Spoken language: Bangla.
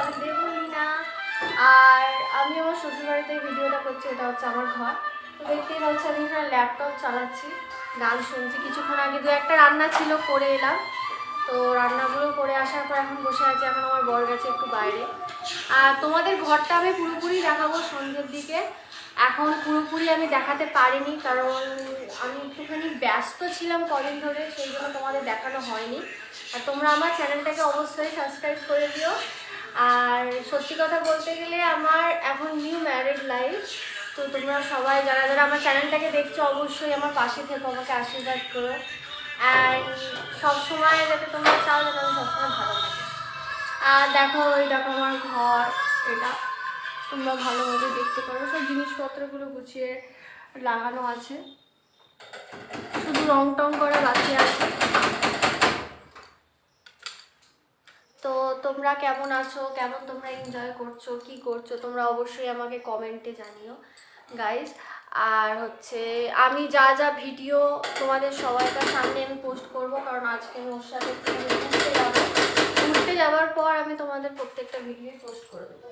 আমি দেবই না। আর আমি আমার শ্বশুরবাড়িতে ভিডিওটা করছি, এটা হচ্ছে আমার ঘর। তো দেখতেই পাচ্ছি আমি এখানে ল্যাপটপ চালাচ্ছি, গান শুনছি। কিছুক্ষণ আগে দু একটা রান্না ছিল, করে এলাম। তো রান্নাগুলো করে আসার পর এখন বসে আছি। এখন আমার বর গেছে একটু বাইরে। আর তোমাদের ঘরটা আমি পুরোপুরি দেখাবো সন্ধ্যের দিকে। এখন পুরোপুরি আমি দেখাতে পারিনি, কারণ আমি একটুখানি ব্যস্ত ছিলাম কদিন ধরে, সেই জন্য তোমাদের দেখানো হয়নি। আর তোমরা আমার চ্যানেলটাকে অবশ্যই সাবস্ক্রাইব করে দিও। আর সত্যি কথা বলতে গেলে আমার এখন নিউ ম্যারিড লাইফ। তো তোমরা সবাই যারা যারা আমার চ্যানেলটাকে দেখছো অবশ্যই আমার পাশে থেকো, আমাকে আশীর্বাদ করো। অ্যান্ড সবসময় যাতে তোমরা চাও যাতে আমি সবসময় ভালো থাকি। আর দেখো, ওই দেখো আমার ঘর, এটা তোমরা ভালোভাবে দেখতে পারো। সব জিনিসপত্রগুলো গুছিয়ে লাগানো আছে, শুধু রং টং করা বাকি আছে। তো তোমরা কেমন আছো, কেমন তোমরা এনজয় করছো, কি করছো, তোমরা অবশ্যই আমাকে কমেন্টে জানিও গাইজ। আর হচ্ছে আমি যা যা ভিডিও তোমাদের সবাইকার সামনে আমি পোস্ট করব, কারণ আজকে আমি ওর সাথে ঘুরতে যাবো। ঘুরতে যাওয়ার পর আমি তোমাদের প্রত্যেকটা ভিডিও পোস্ট করে দেবো।